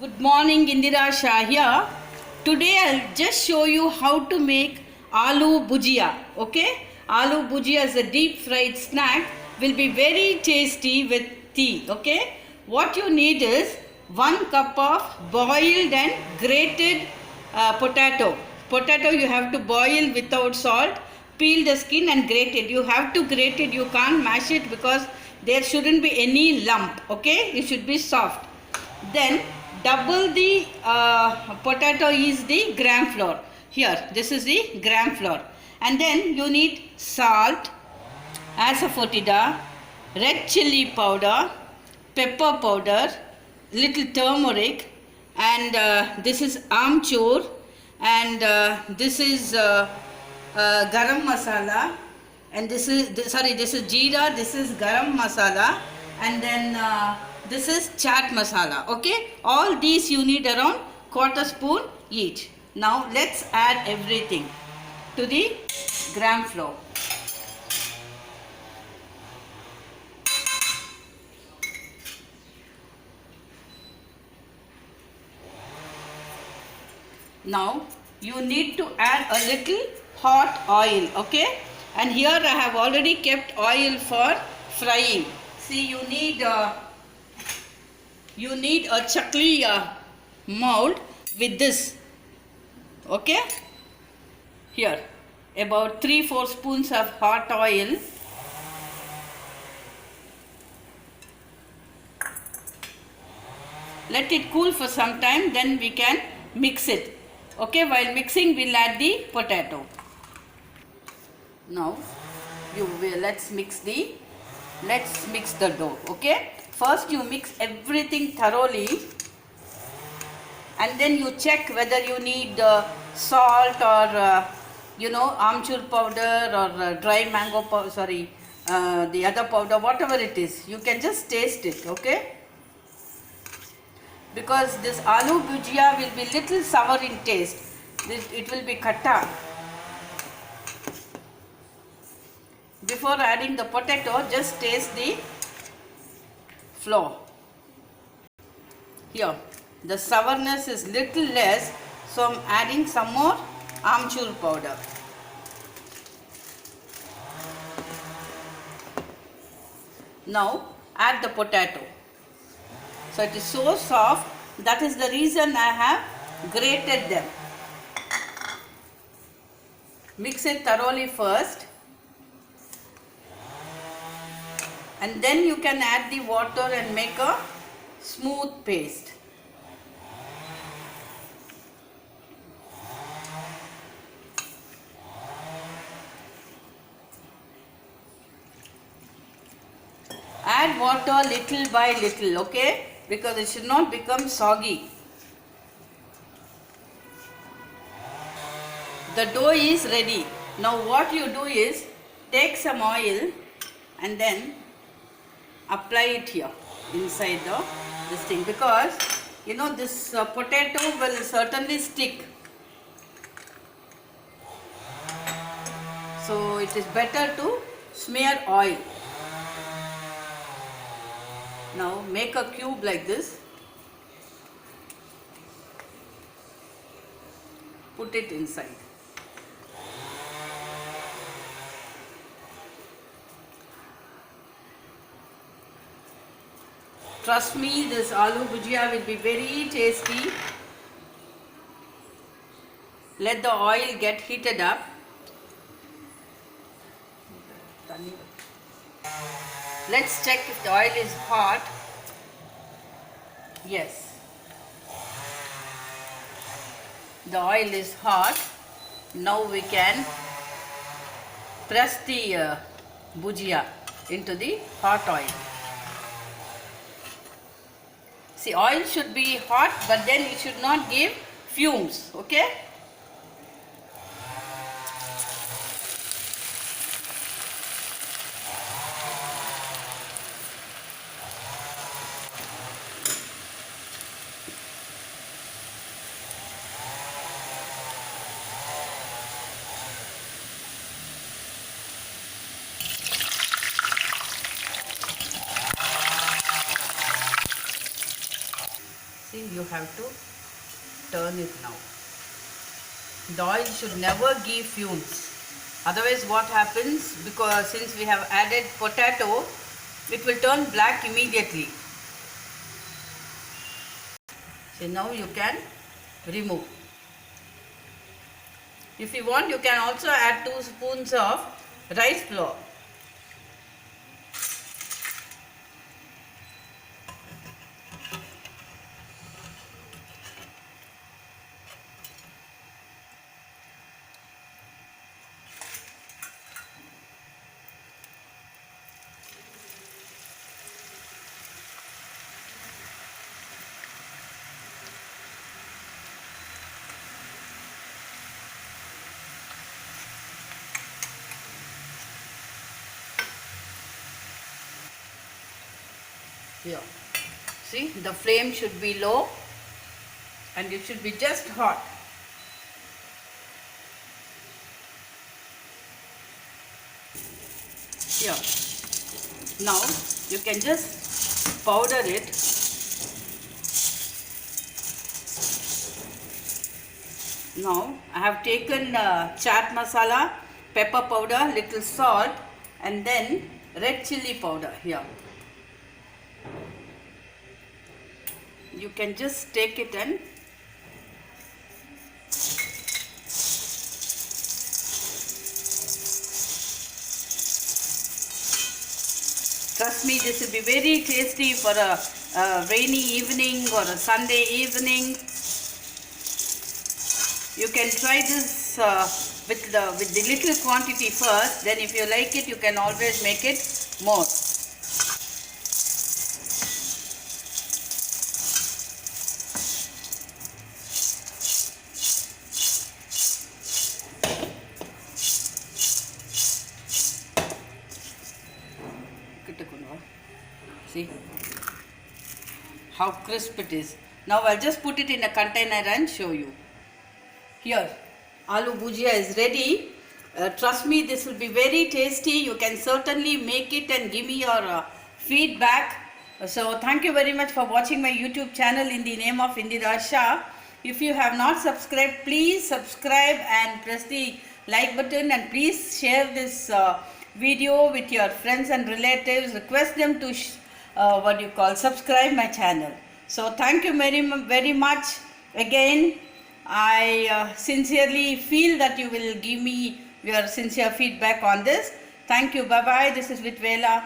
Good morning, Indira Shah here. Today I'll just show you how to make aloo bhujia. Okay, aloo bhujia is a deep fried snack. Will be very tasty with tea. Okay, what you need is 1 cup of boiled and grated potato. Potato you have to boil without salt. Peel the skin and grate it. You have to grate it. You can't mash it because there shouldn't be any lump. Okay, it should be soft. Then double the potato is the gram flour. Here, this is the gram flour. And then you need salt, asafoetida, red chili powder, pepper powder, little turmeric, and this is amchur, and this is garam masala, and this is this is jeera, this is garam masala, and then this is chaat masala. Okay, all these you need around quarter spoon each. Now let's add everything to the gram flour. Now you need to add a little hot oil. Okay, and here I have already kept oil for frying. See, you need a chakli mold with this. Okay, here about 3-4 spoons of hot oil. Let it cool for some time, then we can mix it. Okay, while mixing we'll add the potato. Now let's mix the dough. Okay, first you mix everything thoroughly, and then you check whether you need salt or amchur powder or dry mango powder, the other powder, whatever it is, you can just taste it. Okay, because this aloo bhujia will be little sour in taste. It will be khatta. Before adding the potato, just taste the flour. Here, the sourness is little less, so I'm adding some more amchur powder. Now add the potato. So it is so soft, that is the reason I have grated them. Mix it thoroughly first, and then you can add the water and make a smooth paste. Add water little by little, okay? Because it should not become soggy. The dough is ready. Now what you do is take some oil and then apply it here inside this thing, because this potato will certainly stick. So it is better to smear oil. Now make a cube like this. Put it inside. Trust me, this aloo bhujia will be very tasty. Let the oil get heated up. Let's check if the oil is hot. Yes, the oil is hot. Now we can press the bhujia into the hot oil. See, oil should be hot, but then it should not give fumes. Okay? See, you have to turn it now. The oil should never give fumes. Otherwise what happens, because since we have added potato, it will turn black immediately. So now you can remove. If you want, you can also add 2 spoons of rice flour. Here, see, the flame should be low and it should be just hot. Here, now you can just powder it. Now I have taken chaat masala, pepper powder, little salt, and then red chili powder here. You can just take it and trust me, this will be very tasty for a rainy evening or a Sunday evening. You can try this with the little quantity first. Then if you like it, you can always make it more. See how crisp it is. Now I'll just put it in a container and show you. Here, aloo bhujia is ready. Trust me, this will be very tasty. You can certainly make it and give me your feedback. So thank you very much for watching my YouTube channel in the name of Indira Shah. If you have not subscribed, please subscribe and press the like button, and please share this video with your friends and relatives. Request them to subscribe my channel. So thank you very much again. I sincerely feel that you will give me your sincere feedback on this. Thank you. Bye bye. This is Vitvela.